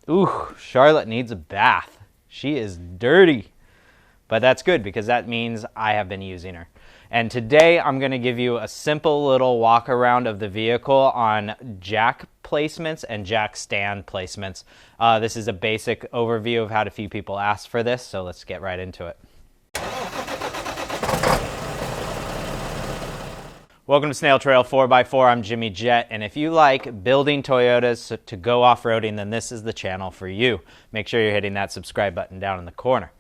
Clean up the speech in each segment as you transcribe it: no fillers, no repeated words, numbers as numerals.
Ooh, Charlotte needs a bath. She is dirty. But that's good because that means I have been using her. And today I'm going to give you a simple little walk around of the vehicle on jack placements and jack stand placements. This is a basic overview of how a few people asked for this, so let's get right into it. Welcome to Snail Trail 4x4. I'm Jimmy Jett, and if you like building Toyotas to go off-roading, then this is the channel for you. Make sure you're hitting that subscribe button down in the corner.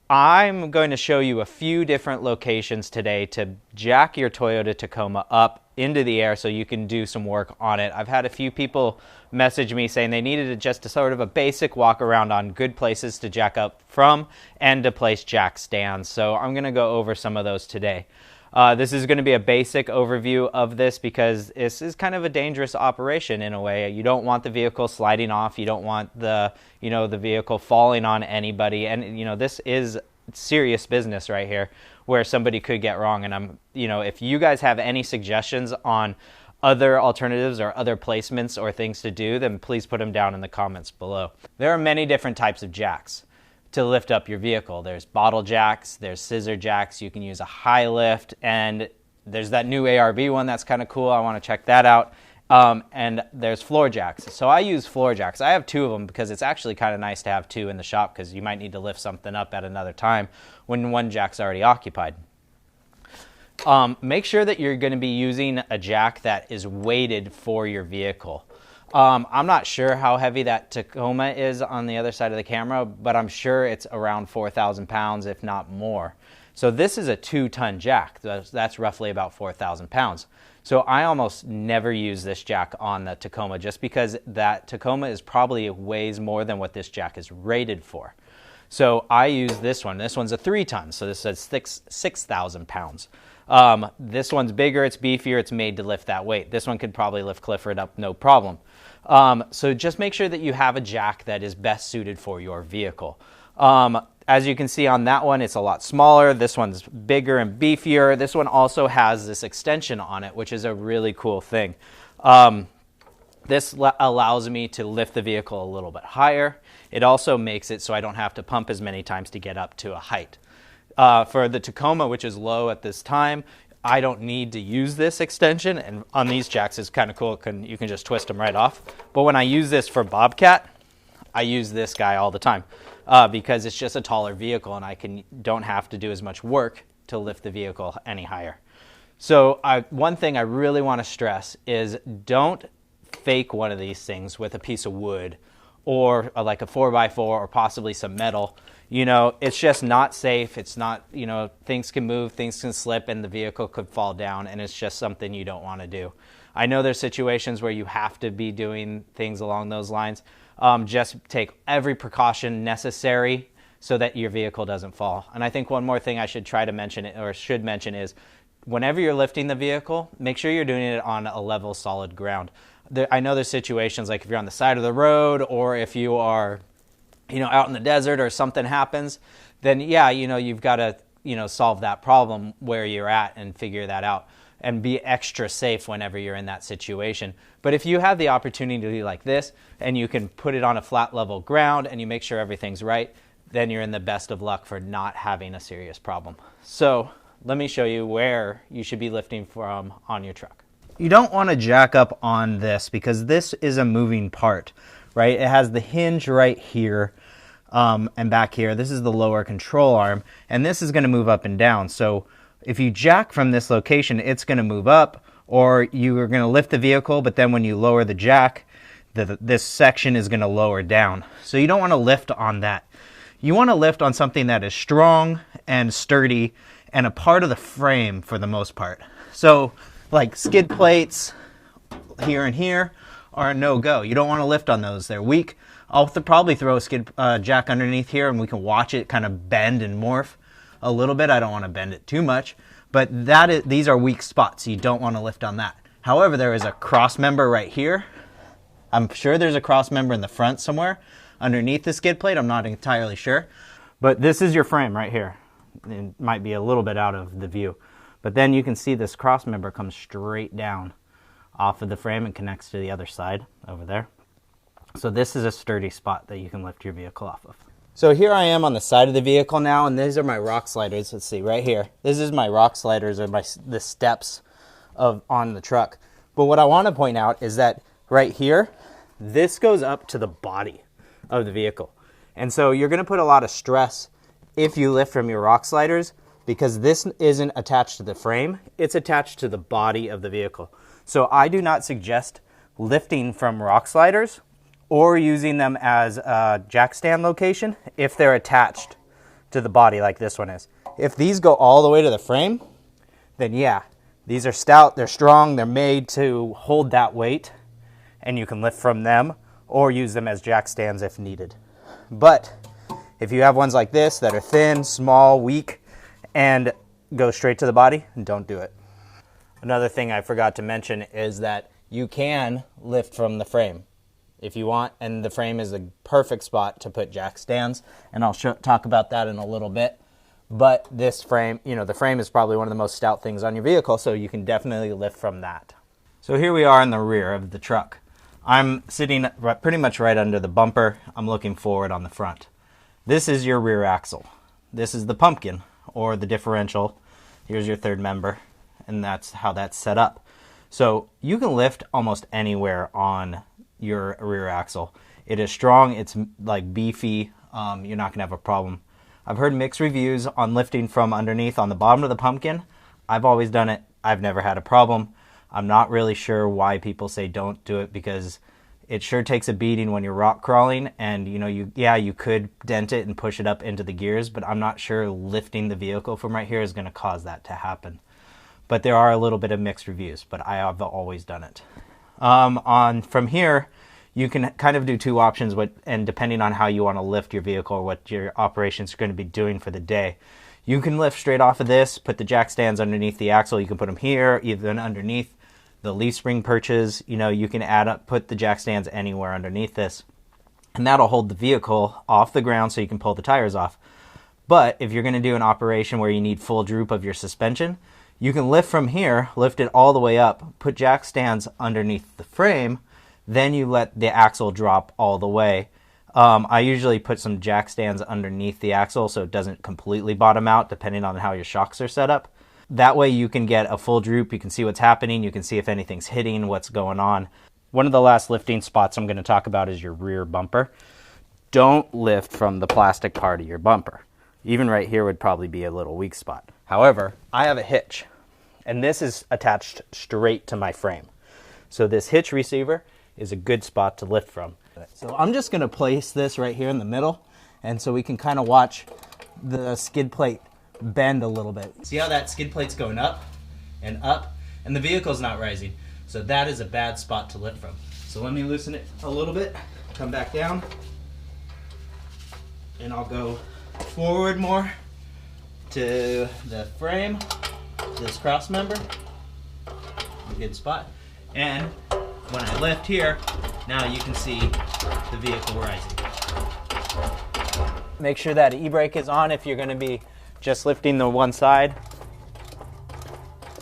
I'm going to show you a few different locations today to jack your Toyota Tacoma up into the air so you can do some work on it. I've had a few people message me saying they needed just a sort of a basic walk around on good places to jack up from and to place jack stands. So I'm going to go over some of those today. This is going to be a basic overview of this because this is kind of a dangerous operation in a way. You don't want the vehicle sliding off. You don't want the vehicle falling on anybody. And, this is serious business right here where somebody could get wrong. And if you guys have any suggestions on other alternatives or other placements or things to do, then please put them down in the comments below. There are many different types of jacks to lift up your vehicle. There's bottle jacks, there's scissor jacks, you can use a high lift, and there's that new ARB one that's kind of cool. I want to check that out. And there's floor jacks. So I use floor jacks. I have two of them because it's actually kind of nice to have two in the shop because you might need to lift something up at another time when one jack's already occupied. Make sure that you're going to be using a jack that is weighted for your vehicle. I'm not sure how heavy that Tacoma is on the other side of the camera, but I'm sure it's around 4,000 pounds, if not more. So this is a 2-ton jack. That's roughly about 4,000 pounds. So I almost never use this jack on the Tacoma just because that Tacoma is probably weighs more than what this jack is rated for. So I use this one. This one's a 3-ton, so this says 6,000 pounds. This one's bigger, it's beefier, it's made to lift that weight. This one could probably lift Clifford up, no problem. So just make sure that you have a jack that is best suited for your vehicle. As you can see on that one, it's a lot smaller. This one's bigger and beefier. This one also has this extension on it, which is a really cool thing. This allows me to lift the vehicle a little bit higher. It also makes it so I don't have to pump as many times to get up to a height. For the Tacoma, which is low at this time, I don't need to use this extension, and on these jacks it's kind of cool. You can just twist them right off. But when I use this for Bobcat, I use this guy all the time because it's just a taller vehicle and I don't have to do as much work to lift the vehicle any higher. So one thing I really want to stress is don't fake one of these things with a piece of wood or like a 4x4 or possibly some metal. It's just not safe. It's not, things can move, things can slip, and the vehicle could fall down, and it's just something you don't want to do. I know there's situations where you have to be doing things along those lines. Just take every precaution necessary so that your vehicle doesn't fall. And I think one more thing I should mention is whenever you're lifting the vehicle, make sure you're doing it on a level, solid ground. I know there's situations like if you're on the side of the road or if you are out in the desert or something happens, then yeah, you've got to, solve that problem where you're at and figure that out and be extra safe whenever you're in that situation. But if you have the opportunity to do like this and you can put it on a flat level ground and you make sure everything's right, then you're in the best of luck for not having a serious problem. So let me show you where you should be lifting from on your truck. You don't want to jack up on this because this is a moving part, right? It has the hinge right here and back here. This is the lower control arm, and this is going to move up and down. So if you jack from this location, it's going to move up, or you are going to lift the vehicle, but then when you lower the jack, this section is going to lower down. So you don't want to lift on that. You want to lift on something that is strong and sturdy and a part of the frame for the most part. So like skid plates here and here are a no-go. You don't want to lift on those. They're weak. I'll probably throw a skid jack underneath here and we can watch it kind of bend and morph a little bit. I don't want to bend it too much, but these are weak spots. So you don't want to lift on that. However, there is a cross member right here. I'm sure there's a cross member in the front somewhere underneath the skid plate. I'm not entirely sure, but this is your frame right here. It might be a little bit out of the view, but then you can see this cross member comes straight down off of the frame and connects to the other side over there. So this is a sturdy spot that you can lift your vehicle off of. So here I am on the side of the vehicle now, and these are my rock sliders. Let's see, right here. This is my rock sliders, or the steps on the truck. But what I want to point out is that right here, this goes up to the body of the vehicle. And so you're going to put a lot of stress if you lift from your rock sliders, because this isn't attached to the frame, it's attached to the body of the vehicle. So I do not suggest lifting from rock sliders or using them as a jack stand location if they're attached to the body like this one is. If these go all the way to the frame, then yeah, these are stout, they're strong, they're made to hold that weight, and you can lift from them or use them as jack stands if needed. But if you have ones like this that are thin, small, weak, and go straight to the body, don't do it. Another thing I forgot to mention is that you can lift from the frame if you want, and the frame is a perfect spot to put jack stands, and I'll talk about that in a little bit. But this frame, the frame is probably one of the most stout things on your vehicle, so you can definitely lift from that. So here we are in the rear of the truck. I'm sitting pretty much right under the bumper. I'm looking forward on the front. This is your rear axle. This is the pumpkin, or the differential. Here's your third member, and that's how that's set up. So you can lift almost anywhere on your rear axle. It is strong, it's like beefy, you're not gonna have a problem. I've heard mixed reviews on lifting from underneath on the bottom of the pumpkin. I've always done it, I've never had a problem. I'm not really sure why people say don't do it, because it sure takes a beating when you're rock crawling, and you could dent it and push it up into the gears, but I'm not sure lifting the vehicle from right here is going to cause that to happen. But there are a little bit of mixed reviews, but I have always done it. From here, you can kind of do two options, and depending on how you want to lift your vehicle or what your operations are going to be doing for the day. You can lift straight off of this, put the jack stands underneath the axle. You can put them here, even underneath the leaf spring perches. You can put the jack stands anywhere underneath this, and that'll hold the vehicle off the ground so you can pull the tires off. But if you're going to do an operation where you need full droop of your suspension, you can lift from here, lift it all the way up, put jack stands underneath the frame, then you let the axle drop all the way. I usually put some jack stands underneath the axle so it doesn't completely bottom out, depending on how your shocks are set up. That way you can get a full droop, you can see what's happening, you can see if anything's hitting, what's going on. One of the last lifting spots I'm going to talk about is your rear bumper. Don't lift from the plastic part of your bumper. Even right here would probably be a little weak spot. However, I have a hitch, and this is attached straight to my frame. So this hitch receiver is a good spot to lift from. So I'm just going to place this right here in the middle, and so we can kind of watch the skid plate bend a little bit. See how that skid plate's going up, and the vehicle's not rising. So that is a bad spot to lift from. So let me loosen it a little bit, come back down, and I'll go forward more to the frame, this cross member, a good spot. And when I lift here, now you can see the vehicle rising. Make sure that e-brake is on if you're going to be just lifting the one side.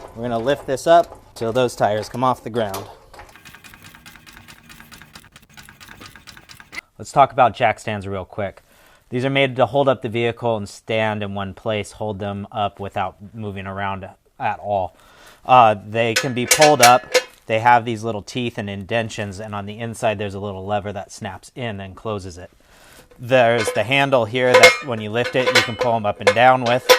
We're going to lift this up till those tires come off the ground. Let's talk about jack stands real quick. These are made to hold up the vehicle and stand in one place, hold them up without moving around at all. They can be pulled up. They have these little teeth and indentions, and on the inside there's a little lever that snaps in and closes it. There's the handle here that when you lift it, you can pull them up and down with.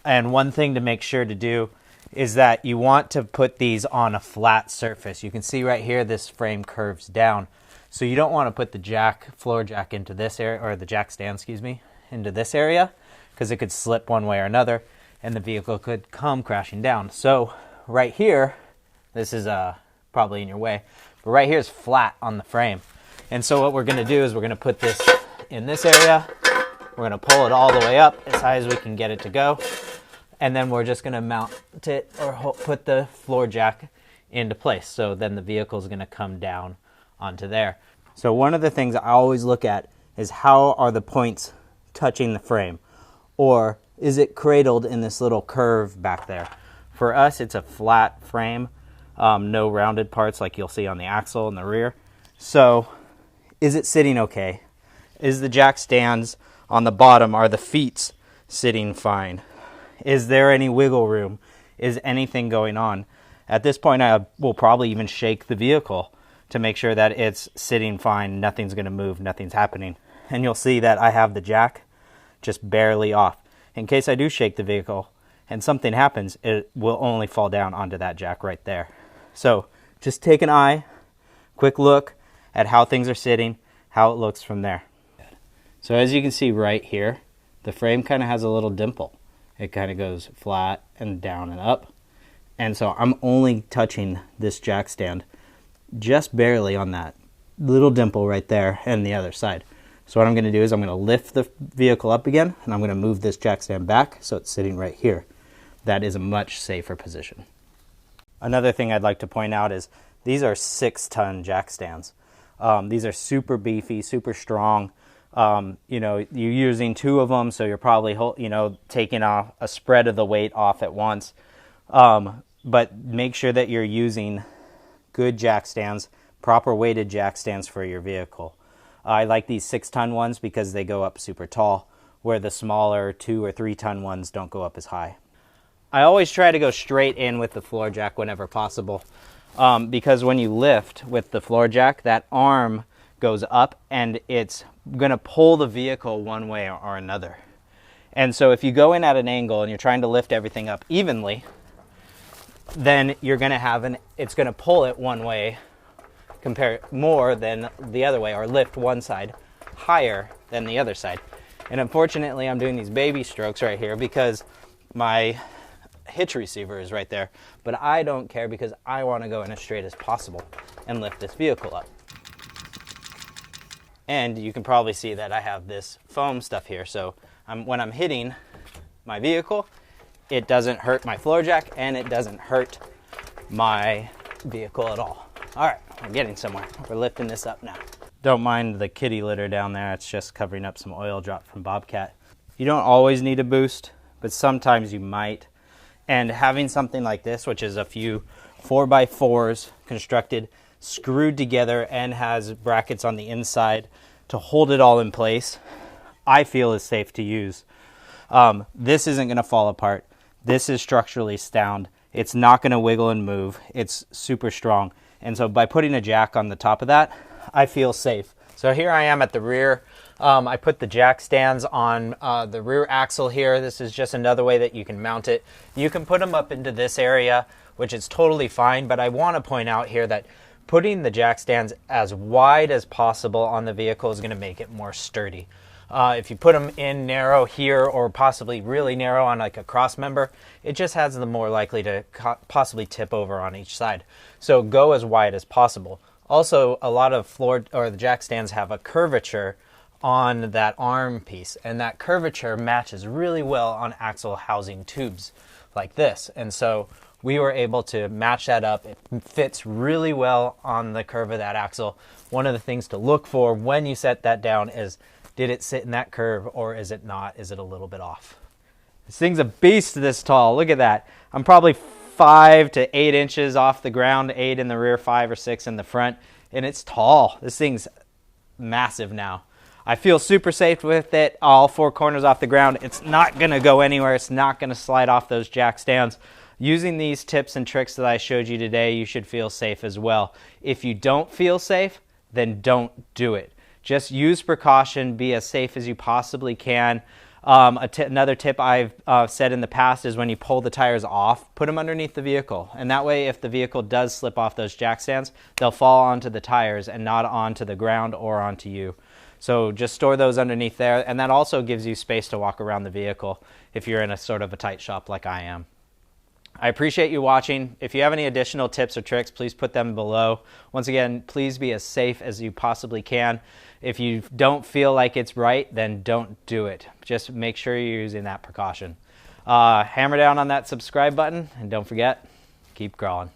And one thing to make sure to do is that you want to put these on a flat surface. You can see right here this frame curves down. So you don't want to put the floor jack into this area, or the jack stand, into this area, because it could slip one way or another and the vehicle could come crashing down. So right here, this is probably in your way, but right here is flat on the frame. And so what we're going to do is we're going to put this in this area. We're going to pull it all the way up as high as we can get it to go. And then we're just going to mount it or put the floor jack into place. So then the vehicle is going to come down onto there. So one of the things I always look at is how are the points touching the frame? Or is it cradled in this little curve back there? For us, it's a flat frame, no rounded parts like you'll see on the axle in the rear. So Is it sitting okay? Is the jack stands on the bottom, are the feet sitting fine? Is there any wiggle room? Is anything going on? At this point, I will probably even shake the vehicle to make sure that it's sitting fine, nothing's going to move, nothing's happening. And you'll see that I have the jack just barely off. In case I do shake the vehicle and something happens, it will only fall down onto that jack right there. So just take an eye, quick look at how things are sitting, how it looks from there. So as you can see right here, the frame kind of has a little dimple. It kind of goes flat and down and up. And so I'm only touching this jack stand just barely on that little dimple right there and the other side. So what I'm going to do is I'm going to lift the vehicle up again, and I'm going to move this jack stand back so it's sitting right here. That is a much safer position. Another thing I'd like to point out is these are 6-ton jack stands. These are super beefy, super strong. You know, you're using 2 of them, so you're probably, you know, taking off a spread of the weight off at once. But make sure that you're using good jack stands, proper weighted jack stands for your vehicle. I like these 6-ton ones because they go up super tall, where the smaller 2 or 3-ton ones don't go up as high. I always try to go straight in with the floor jack whenever possible, because when you lift with the floor jack, that arm goes up and it's going to pull the vehicle one way or another. And so if you go in at an angle and you're trying to lift everything up evenly, then you're going to have it's going to pull it one way compare more than the other way, or lift one side higher than the other side. And unfortunately, I'm doing these baby strokes right here because my hitch receiver is right there, but I don't care because I want to go in as straight as possible and lift this vehicle up. And you can probably see that I have this foam stuff here, so when I'm hitting my vehicle, it doesn't hurt my floor jack and it doesn't hurt my vehicle at all. All right, we're getting somewhere. We're lifting this up now. Don't mind the kitty litter down there. It's just covering up some oil drop from Bobcat. You don't always need a boost, but sometimes you might. And having something like this, which is a few 4x4s constructed, screwed together, and has brackets on the inside to hold it all in place, I feel is safe to use. This isn't going to fall apart. This is structurally sound. It's not going to wiggle and move. It's super strong. And so by putting a jack on the top of that, I feel safe. So here I am at the rear. I put the jack stands on the rear axle here. This is just another way that you can mount it. You can put them up into this area, which is totally fine, but I want to point out here that putting the jack stands as wide as possible on the vehicle is going to make it more sturdy. If you put them in narrow here, or possibly really narrow on like a cross member, it just has them more likely to possibly tip over on each side. So go as wide as possible. Also, a lot of the jack stands have a curvature on that arm piece, and that curvature matches really well on axle housing tubes like this. And so we were able to match that up. It fits really well on the curve of that axle. One of the things to look for when you set that down is, did it sit in that curve, or is it not? Is it a little bit off? This thing's a beast this tall. Look at that. I'm probably 5 to 8 inches off the ground, 8 in the rear, 5 or 6 in the front, and it's tall. This thing's massive now. I feel super safe with it, all 4 corners off the ground. It's not going to go anywhere. It's not going to slide off those jack stands. Using these tips and tricks that I showed you today, you should feel safe as well. If you don't feel safe, then don't do it. Just use precaution, be as safe as you possibly can. Another tip I've said in the past is when you pull the tires off, put them underneath the vehicle. And that way, if the vehicle does slip off those jack stands, they'll fall onto the tires and not onto the ground or onto you. So just store those underneath there. And that also gives you space to walk around the vehicle if you're in a sort of a tight shop like I am. I appreciate you watching. If you have any additional tips or tricks, please put them below. Once again, please be as safe as you possibly can. If you don't feel like it's right, then don't do it. Just make sure you're using that precaution. Hammer down on that subscribe button, and don't forget, keep crawling.